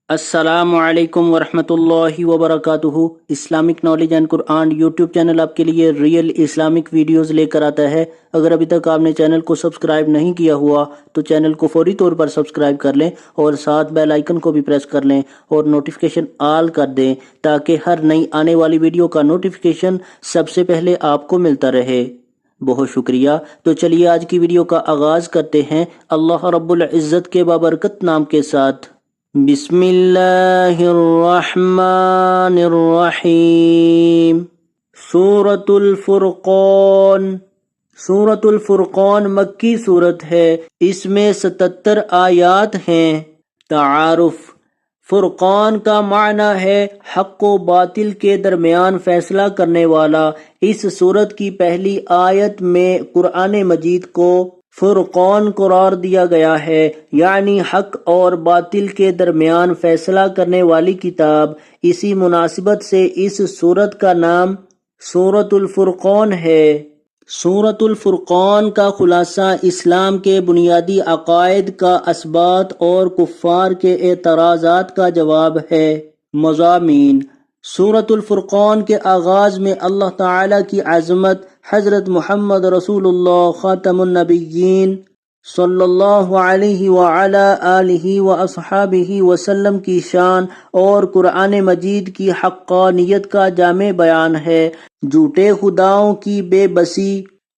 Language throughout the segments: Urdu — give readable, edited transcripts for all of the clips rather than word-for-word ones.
السلام علیکم ورحمۃ اللہ وبرکاتہ۔ Islamic knowledge and Quran YouTube channel آپ کے لیے ریئل اسلامک ویڈیوز لے کر آتا ہے۔ اگر ابھی تک آپ نے چینل کو سبسکرائب نہیں کیا ہوا تو چینل کو فوری طور پر سبسکرائب کر لیں اور ساتھ بیل آئیکن کو بھی پریس کر لیں اور نوٹیفیکیشن آل کر دیں تاکہ ہر نئی آنے والی ویڈیو کا نوٹیفیکیشن سب سے پہلے آپ کو ملتا رہے۔ بہت شکریہ۔ تو چلیے آج کی ویڈیو کا آغاز کرتے ہیں اللہ رب العزت کے بابرکت نام کے ساتھ۔ بسم اللہ الرحمن الرحیم۔ سورۃ الفرقان۔ سورۃ الفرقان مکی سورت ہے، اس میں 77 آیات ہیں۔ تعارف۔ فرقان کا معنی ہے حق و باطل کے درمیان فیصلہ کرنے والا۔ اس سورت کی پہلی آیت میں قرآن مجید کو فرقان قرار دیا گیا ہے، یعنی حق اور باطل کے درمیان فیصلہ کرنے والی کتاب۔ اسی مناسبت سے اس سورت کا نام سورۃ الفرقان ہے۔ سورۃ الفرقان کا خلاصہ اسلام کے بنیادی عقائد کا اثبات اور کفار کے اعتراضات کا جواب ہے۔ مضامین۔ سورۃ الفرقان کے آغاز میں اللہ تعالیٰ کی عظمت، حضرت محمد رسول اللہ خاتم النبیین صلی اللہ علیہ وعلا آلہ واصحابہ وسلم کی شان اور قرآن مجید کی حقانیت کا جامع بیان ہے۔ جھوٹے خداؤں کی بے بسی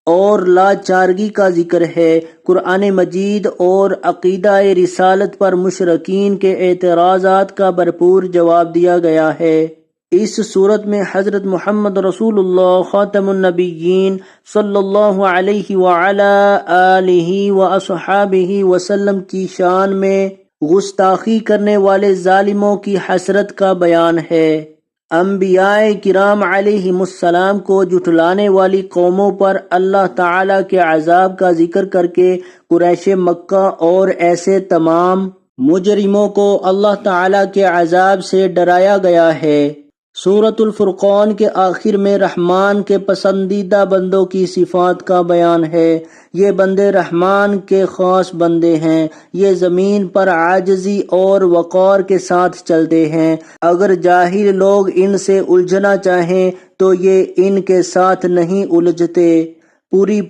اور لاچارگی کا ذکر ہے۔ قرآن مجید اور عقیدہ رسالت پر مشرکین کے اعتراضات کا بھرپور جواب دیا گیا ہے۔ اس صورت میں حضرت محمد رسول اللہ خاتم النبیین صلی اللہ علیہ وعلا آلہ واصحابہ وسلم کی شان میں گستاخی کرنے والے ظالموں کی حسرت کا بیان ہے۔ انبیاء کرام علیہم السلام کو جھٹلانے والی قوموں پر اللہ تعالیٰ کے عذاب کا ذکر کر کے قریش مکہ اور ایسے تمام مجرموں کو اللہ تعالیٰ کے عذاب سے ڈرایا گیا ہے۔ سورۃ الفرقان کے آخر میں رحمان کے پسندیدہ بندوں کی صفات کا بیان ہے۔ یہ بندے رحمان کے خاص بندے ہیں۔ یہ زمین پر عاجزی اور وقار کے ساتھ چلتے ہیں۔ اگر جاہل لوگ ان سے الجھنا چاہیں تو یہ ان کے ساتھ نہیں الجھتے۔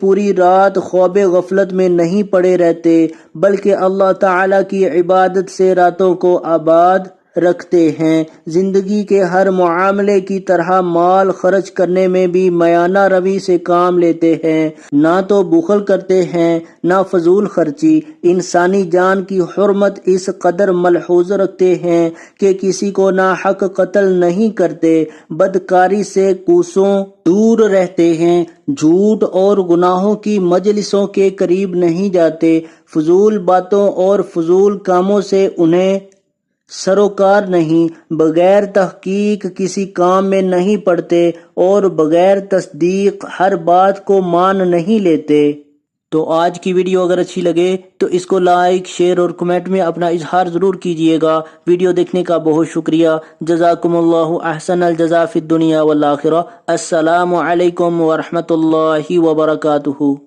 پوری رات خواب غفلت میں نہیں پڑے رہتے، بلکہ اللہ تعالیٰ کی عبادت سے راتوں کو آباد رکھتے ہیں۔ زندگی کے ہر معاملے کی طرح مال خرچ کرنے میں بھی میانہ روی سے کام لیتے ہیں، نہ تو بخل کرتے ہیں نہ فضول خرچی۔ انسانی جان کی حرمت اس قدر ملحوظ رکھتے ہیں کہ کسی کو ناحق قتل نہیں کرتے، بدکاری سے کوسوں دور رہتے ہیں، جھوٹ اور گناہوں کی مجلسوں کے قریب نہیں جاتے، فضول باتوں اور فضول کاموں سے انہیں سروکار نہیں، بغیر تحقیق کسی کام میں نہیں پڑتے اور بغیر تصدیق ہر بات کو مان نہیں لیتے۔ تو آج کی ویڈیو اگر اچھی لگے تو اس کو لائک، شیئر اور کمنٹ میں اپنا اظہار ضرور کیجیے گا۔ ویڈیو دیکھنے کا بہت شکریہ۔ جزاکم اللہ احسن الجزاء فی الدنیا والآخرہ۔ السلام علیکم ورحمۃ اللہ وبرکاتہ۔